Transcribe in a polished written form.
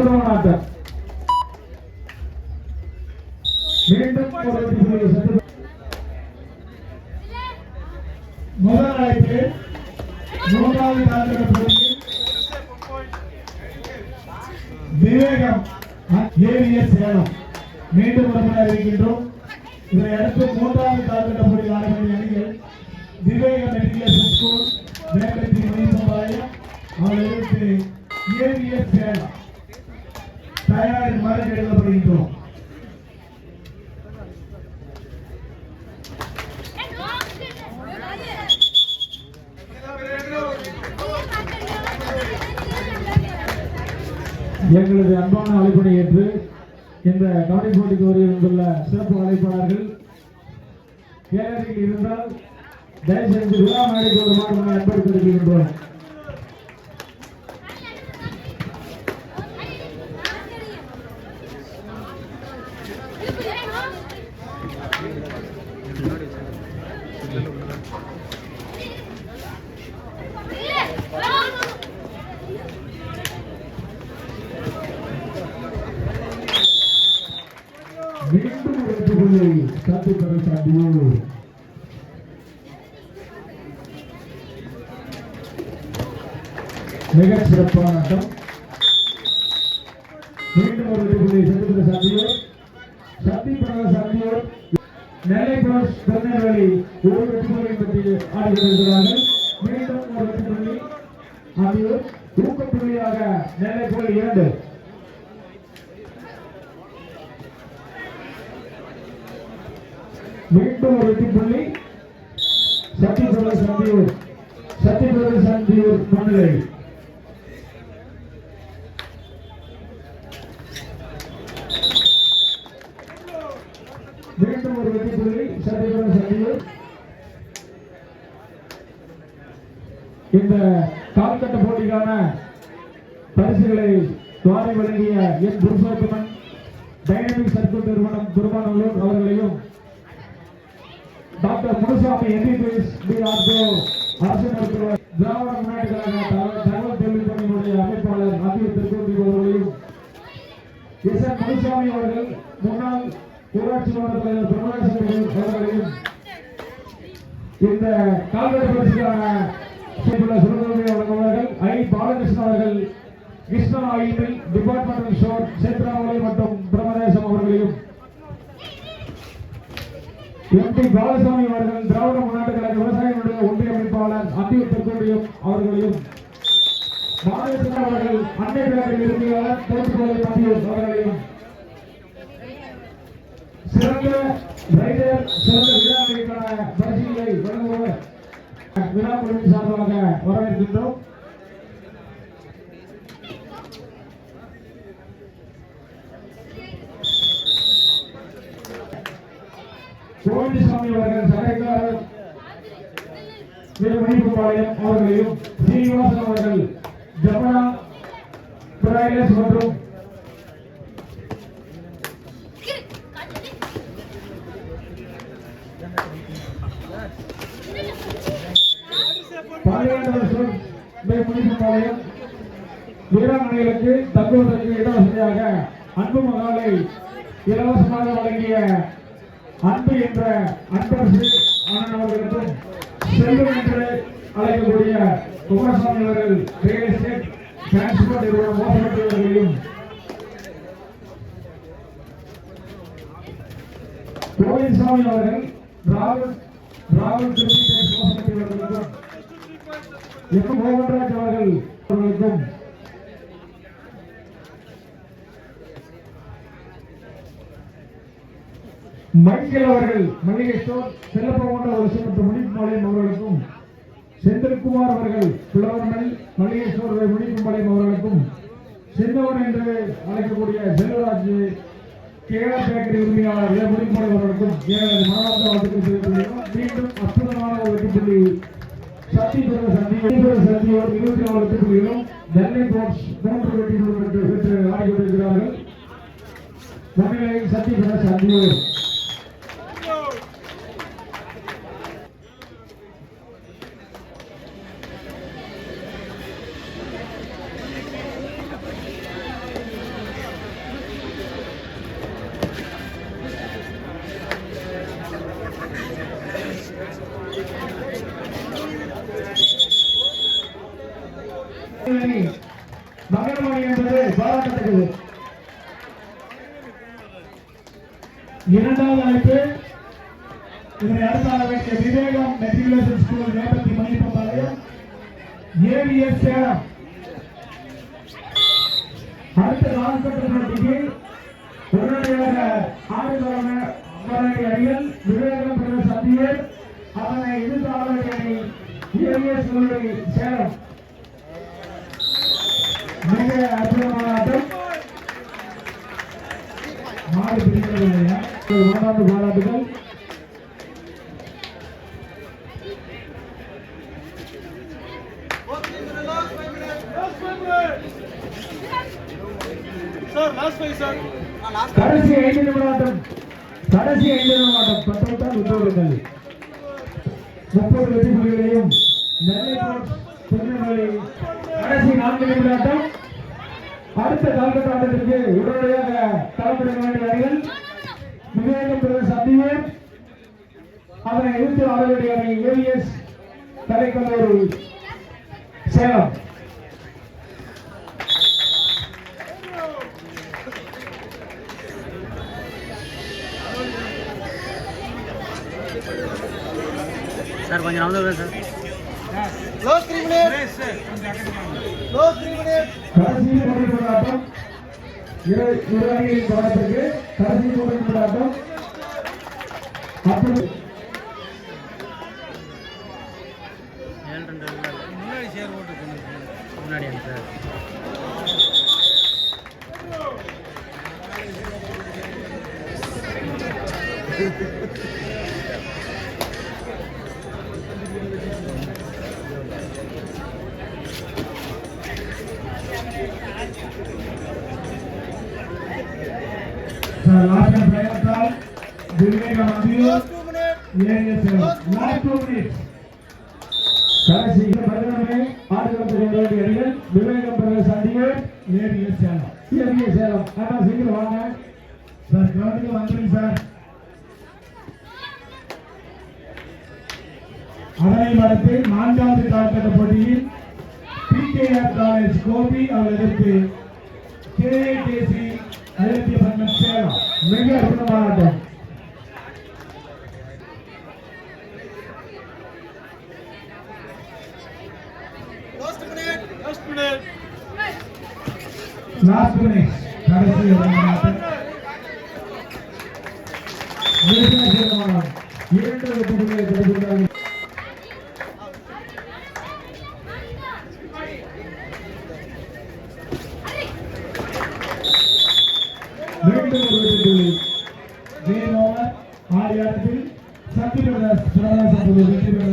அற்புதமான ஆட்டம். மீண்டும் முதல் அழைப்பு மூன்றாவது கால்கட்ட போட்டியில் விவேகம் ஏவிஎஸ் சேலம் மீண்டும் ஒருமுறை இருக்கின்றோம். இதை அடுத்து மூன்றாவது கால்கட்ட போட்டியில் ஆடக்கூடிய அணிகள் விவேகம் மெட்ரிகுலேஷன் ஸ்கூல் வேகத்தி மணிசம்பாளையம் அவர்களுக்கு ஏவிஎஸ் சேலம் தயாரின் மரம் எழுதப்படுகின்றோம். எங்களது அன்பான அழைப்பினை ஏற்று இந்த கபடி போட்டிக்கு வருகின்ற சிறப்பு அழைப்பாளர்கள் கேரளில் இருந்தால் தயவுசெய்து விழா மேடைக்கு வருமாறு அன்போடு தெரிவிக்கின்றோம். மீண்டும் வெற்றிகளை காத்து பெற சாத்தியம். மிக சிறப்பான ஆட்டம். மீண்டும் ஒரு வெற்றிகளை சத்து பெற சாத்தியம். சத்தி பெற சாத்தியம். நெல்லை புரஸ் திருநெல்வேலி ஒரு வெற்றிகளை பற்றி ஆடுகிறார்கள். மீண்டும் ஒரு வெற்றி அது ஊக்கப்புள்ளியாக நெல்லை புரல் 2. மீண்டும் ஒரு வெற்றி புள்ளி சத்தியபுரம் சந்தியூர் முன்னிலை. மீண்டும் ஒரு வெற்றி புள்ளி சத்தியபுரம் சந்தியூர். இந்த கால்கட்ட போட்டிக்கான பரிசுகளை வாரி வழங்கிய என் புருஷோத்தமன் டைனமிக் சர்க்கிள் நிறுவனம் குருமானூர் அவர்களையும் டாக்டர் முனுசாமி எம்பிபிஎஸ் டிஆர்ஓ அரசு மருத்துவர் திராவிட முன்னேற்ற கழக தகவல் தொழில்நுட்பத்தினுடைய அமைப்பாளர் மத்திய திருக்கோட்டி அவர்களையும் எஸ் என் முனுசாமி அவர்கள் முன்னாள் ஊராட்சி மன்ற தலைவர் பிரகாசன் அவர்களையும் இந்த கால்நடை பரிசுக்கான சுரங்கங்களை வழங்குவார்கள். ஐ பாலகிருஷ்ணன் அவர்கள் கிருஷ்ணன் ஆயில் டிபார்ட்மெண்டல் ஸ்டோர் சேத்ராமலை மற்றும் பிரம்மதேசம் அவர்களையும் எம்பி பாலசாமி அவர்கள் திராவிட முன்னேற்ற கழக விவசாயிகளுடைய ஒன்றிய அமைப்பாளர் அந்தியூர் திருக்கோட்டியம் அவர்களையும் பாலகிருஷ்ணன் அவர்கள் அன்னை பேரவை உரிமையாளர் தோற்றுக்கோளை அந்தியூர் அவர்களையும் சிறந்த ரைடர் சிறந்த விழாவிற்கான பரிசுகளை வழங்குவர் விழா குழுவின் சார்பாக வரவேற்கின்றோம். கோவிந்தசாமி அவர்கள் சகைக்காரர் மணிப்பாளையம் அவர்களையும் சீனிவாசன் அவர்கள் ஜமுனா பிராயஸ் மற்றும் மணிப்பாளையம் வீராங்கனைகளுக்கு தங்குவதற்கு இடவசதியாக அன்பு மகாலை இலவசமாக வழங்கிய அன்பு என்ற அன்பரசு ஆனந்த் அவர்களுக்கும் செல்வம் என்று அழைக்கக்கூடிய குமாரசாமி அவர்கள் ரியல் எஸ்டேட் டிரான்ஸ்போர்ட் நிறுவனம் மோசமற்றவர்களையும் கோவிந்தசாமி அவர்கள் ராகுல் திருச்சி மோசமற்றவர்களுக்கும் எம் மோகன்ராஜ் அவர்களுக்கும் மைக்கேல் அவர்கள் மளிகை ஸ்டோர் செல்லப்போன்ற ஒரு மற்றும் மணிப்பாளையம் அவர்களுக்கும் செந்தில்குமார் அவர்கள் புலவர்கள் மளிகை ஸ்டோர் மணிப்பாளையம் அவர்களுக்கும் சின்னவன் என்று அழைக்கக்கூடிய செல்வராஜ் கேஆர் பேக்கரி உரிமையாளர் மணிப்பாளையம் அவர்களுக்கும் எனது மாவட்ட வாழ்த்துக்கள் தெரிவித்துள்ளோம். மீண்டும் அற்புதமான ஒரு வெற்றி புள்ளி சத்தியபுரம் சந்தியோர் 24 வெற்றி புள்ளிகளும் நெல்லை போர்ட்ஸ் 3 வெற்றி புள்ளிகள் பெற்று ஆடிக்கொண்டிருக்கிறார்கள். முன்னிலை சத்தியபுரம் சந்தியோர். நடக்குது. இரண்டாவது அழைப்பு இதனை அடுத்த வேண்டிய விவேகம் மெட்ரிகுலேஷன் ஸ்கூல் நேபத்தி மணிப்பாளையம் ஏவிஎஸ் சேலம். அடுத்த நான்கு போட்டிக்கு உடனடியாக ஆடுகள அணிகள் விவேகம் பிரதேச அணிகள் அதனை எதிர்த்து ஆட வேண்டிய ஏவிஎஸ் சேலம். மிக அற்புதமான ஆட்டம். மாடு பிடிக்கவில்லையா? இரண்டாவது பாராட்டுகள். கடைசி 5 நிமிடம். கடைசி 5 நிமிடம். பத்தொன்பதால் விட்டுவிடுங்கள். 30 வெற்றி புள்ளிகளையும் திருநெல்வேலி கடைசி 4 நிமிடம். அடுத்த கால்கட்ட ஆட்டத்திற்கு உடனடியாக களமிட வேண்டிய அணிகள் விவேகம் பிரதேச அணிகள் அதனை எதிர்த்து ஆட வேண்டிய அணி ஏவிஎஸ் கலைக்கல்லூரி சேலம். சார் கொஞ்சம் நடந்து சார். கடைசி போராட்டம் இரு அணிகளின் போராட்டத்திற்கு கடைசி போராட்டம். அப்படி முன்னாடி சேர் ஓட்டு முன்னாடி சார். last time விவேகம் அணிகள் ஏவிஎஸ் லாஸ்ட் 2 மினிட்ஸ். கடைசி 10 ஆடுகளத்தில் வேண்டிய அணிகள் விவேகம் பிரதேச அணிகள் ஏவிஎஸ் சேலம். ஏவிஎஸ் சேலம் அண்ணா சீக்கிரம் வாங்க சார். கிரவுண்டுக்கு வந்துருங்க சார். அதனை அடுத்து 4வது கால்கட்ட போட்டியில் பிகேஆர் காலேஜ் கோபி அவர் எதிர்த்து கேஏடிசி ஐரோப்பிய சங்கம் சேலம். மிக அற்புதமான ஆட்டம். லாஸ்ட் மினிட் கடைசி ஆட்டம். இரண்டு வெற்றிகளை பெறுகிறார்கள். மீண்டும் ஒரு